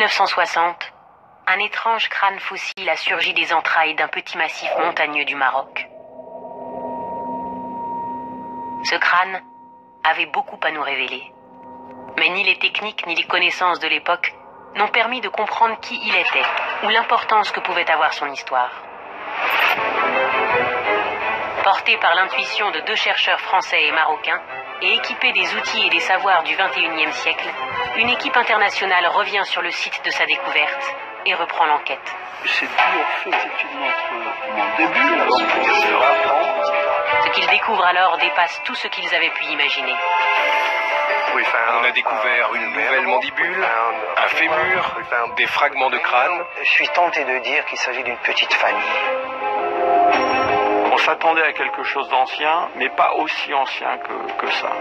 1960, un étrange crâne fossile a surgi des entrailles d'un petit massif montagneux du Maroc. Ce crâne avait beaucoup à nous révéler. Mais ni les techniques ni les connaissances de l'époque n'ont permis de comprendre qui il était ou l'importance que pouvait avoir son histoire. Porté par l'intuition de deux chercheurs français et marocains et équipé des outils et des savoirs du XXIe siècle, une équipe internationale revient sur le site de sa découverte et reprend l'enquête. C'est toujours fait, c'est mon début. Ce qu'ils découvrent alors dépasse tout ce qu'ils avaient pu imaginer. On a découvert une nouvelle mandibule, un fémur, des fragments de crâne. Je suis tenté de dire qu'il s'agit d'une petite famille. On s'attendait à quelque chose d'ancien, mais pas aussi ancien que ça.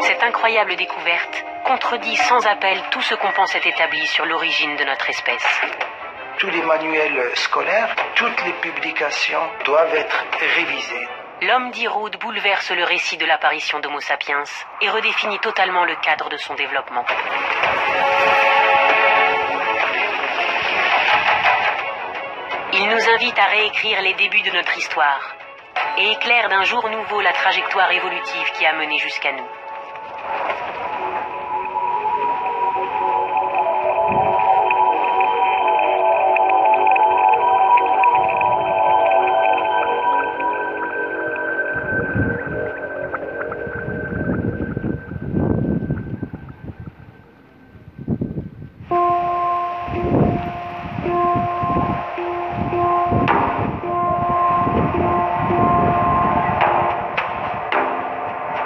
Cette incroyable découverte contredit sans appel tout ce qu'on pensait établi sur l'origine de notre espèce. Tous les manuels scolaires, toutes les publications doivent être révisées. L'homme d'Iroud bouleverse le récit de l'apparition d'Homo sapiens et redéfinit totalement le cadre de son développement. Il nous invite à réécrire les débuts de notre histoire et éclaire d'un jour nouveau la trajectoire évolutive qui a mené jusqu'à nous.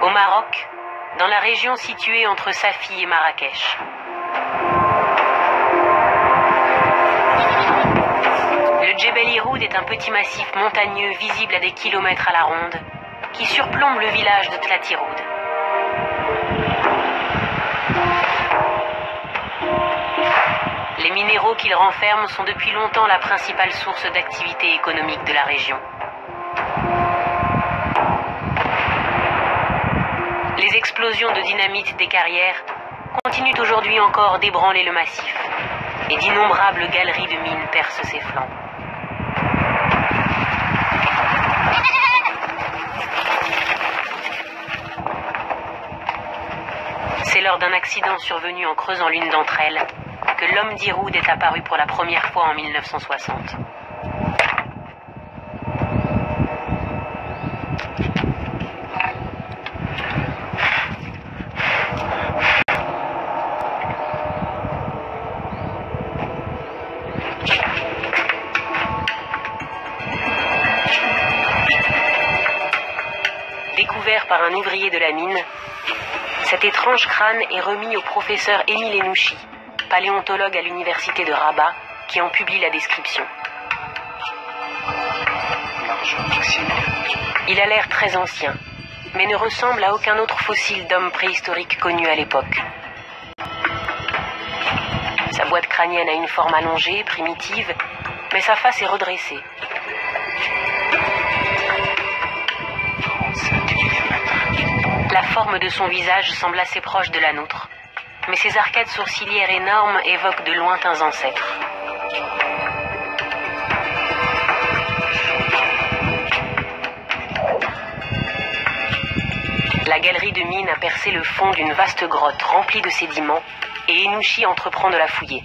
Au Maroc, dans la région située entre Safi et Marrakech. Le Djebel Iroud est un petit massif montagneux visible à des kilomètres à la ronde qui surplombe le village de Tlatiroud. Les minéraux qu'il renferme sont depuis longtemps la principale source d'activité économique de la région. Les explosions de dynamite des carrières continuent aujourd'hui encore d'ébranler le massif et d'innombrables galeries de mines percent ses flancs. C'est lors d'un accident survenu en creusant l'une d'entre elles que l'homme d'Iroud est apparu pour la première fois en 1960. Découvert par un ouvrier de la mine, cet étrange crâne est remis au professeur Émile Enouchi, paléontologue à l'université de Rabat, qui en publie la description. Il a l'air très ancien, mais ne ressemble à aucun autre fossile d'homme préhistorique connu à l'époque. Sa boîte crânienne a une forme allongée, primitive, mais sa face est redressée. La forme de son visage semble assez proche de la nôtre, mais ses arcades sourcilières énormes évoquent de lointains ancêtres. La galerie de mine a percé le fond d'une vaste grotte remplie de sédiments et Enouchi entreprend de la fouiller.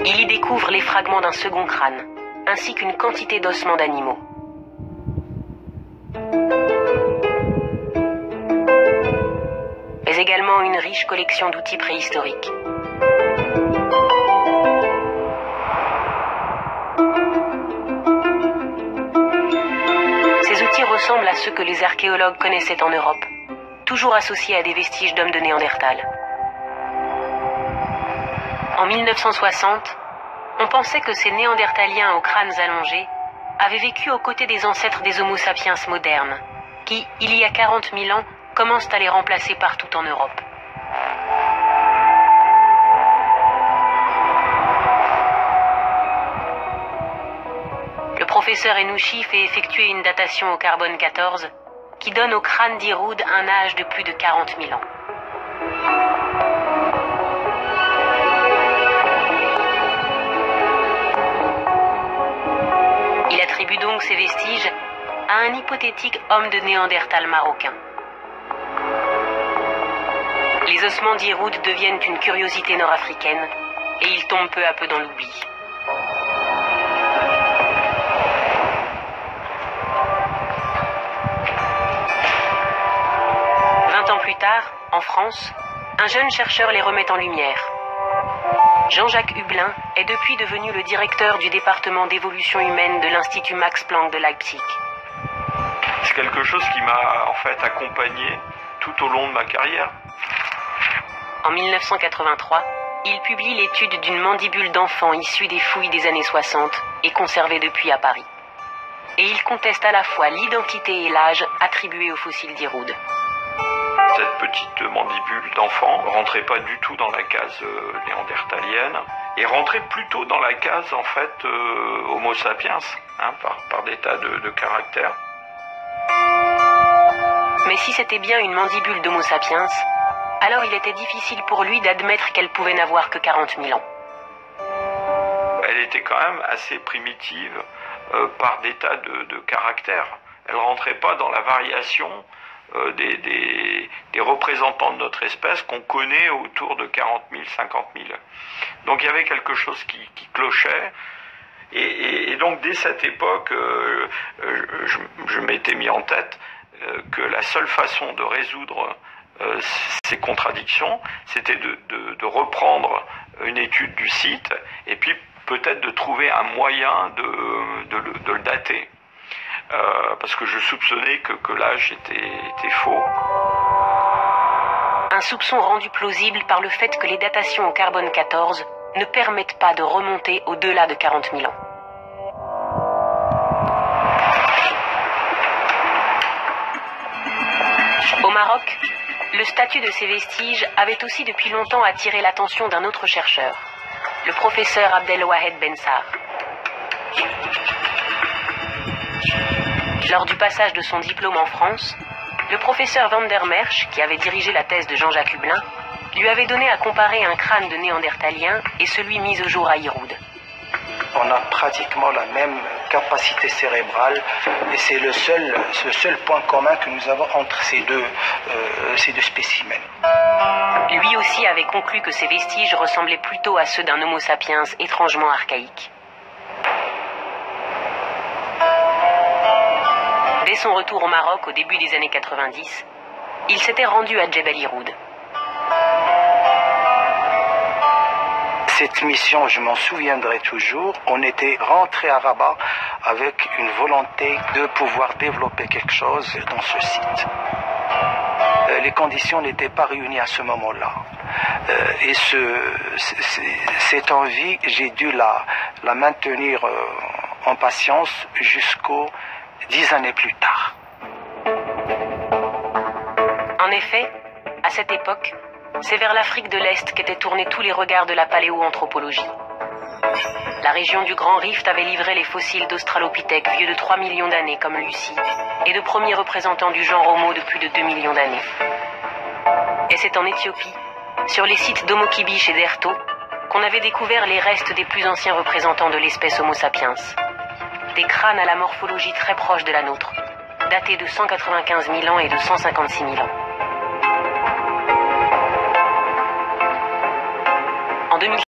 Il y découvre les fragments d'un second crâne, ainsi qu'une quantité d'ossements d'animaux. Mais également une riche collection d'outils préhistoriques. Ces outils ressemblent à ceux que les archéologues connaissaient en Europe, toujours associés à des vestiges d'hommes de Néandertal. En 1960, on pensait que ces néandertaliens aux crânes allongés avaient vécu aux côtés des ancêtres des Homo sapiens modernes, qui, il y a 40 000 ans, commencent à les remplacer partout en Europe. Le professeur Enouchi fait effectuer une datation au carbone 14, qui donne au crâne d'Iroud un âge de plus de 40 000 ans. Il attribue donc ces vestiges à un hypothétique homme de Néandertal marocain. Les ossements d'Iroud deviennent une curiosité nord-africaine et ils tombent peu à peu dans l'oubli. Plus tard, en France, un jeune chercheur les remet en lumière. Jean-Jacques Hublin est depuis devenu le directeur du département d'évolution humaine de l'Institut Max Planck de Leipzig. C'est quelque chose qui m'a en fait accompagné tout au long de ma carrière. En 1983, il publie l'étude d'une mandibule d'enfant issue des fouilles des années 60 et conservée depuis à Paris. Et il conteste à la fois l'identité et l'âge attribués aux fossiles d'Iroud. Cette petite mandibule d'enfant rentrait pas du tout dans la case néandertalienne et rentrait plutôt dans la case en fait Homo sapiens, par des tas de caractères. Mais si c'était bien une mandibule d'Homo sapiens, alors il était difficile pour lui d'admettre qu'elle pouvait n'avoir que 40 000 ans. Elle était quand même assez primitive par des tas de caractères. Elle rentrait pas dans la variation des représentants de notre espèce qu'on connaît autour de 40 000, 50 000. Donc il y avait quelque chose qui clochait. Et donc dès cette époque, je m'étais mis en tête que la seule façon de résoudre ces contradictions, c'était de reprendre une étude du site et puis peut-être de trouver un moyen de le dater. Parce que je soupçonnais que l'âge était faux. Un soupçon rendu plausible par le fait que les datations au carbone 14 ne permettent pas de remonter au-delà de 40 000 ans. Au Maroc, le statut de ces vestiges avait aussi depuis longtemps attiré l'attention d'un autre chercheur, le professeur Abdelwahed Bensar. Lors du passage de son diplôme en France, le professeur Van der Merch, qui avait dirigé la thèse de Jean-Jacques Hublin, lui avait donné à comparer un crâne de néandertalien et celui mis au jour à Iroud. On a pratiquement la même capacité cérébrale et c'est le seul point commun que nous avons entre ces deux spécimens. Lui aussi avait conclu que ces vestiges ressemblaient plutôt à ceux d'un Homo sapiens étrangement archaïque. Dès son retour au Maroc au début des années 90, il s'était rendu à Djebel Iroud. Cette mission, je m'en souviendrai toujours, on était rentré à Rabat avec une volonté de pouvoir développer quelque chose dans ce site. Les conditions n'étaient pas réunies à ce moment-là. Et cette envie, j'ai dû la maintenir en patience jusqu'aux 10 années plus tard. En effet, à cette époque, c'est vers l'Afrique de l'Est qu'étaient tournés tous les regards de la paléoanthropologie. La région du Grand Rift avait livré les fossiles d'Australopithèques vieux de 3 millions d'années comme Lucie et de premiers représentants du genre Homo de plus de 2 millions d'années. Et c'est en Éthiopie, sur les sites d'Homo Kibish et d'Erto, qu'on avait découvert les restes des plus anciens représentants de l'espèce Homo sapiens. Des crânes à la morphologie très proche de la nôtre, datés de 195 000 ans et de 156 000 ans. En 2000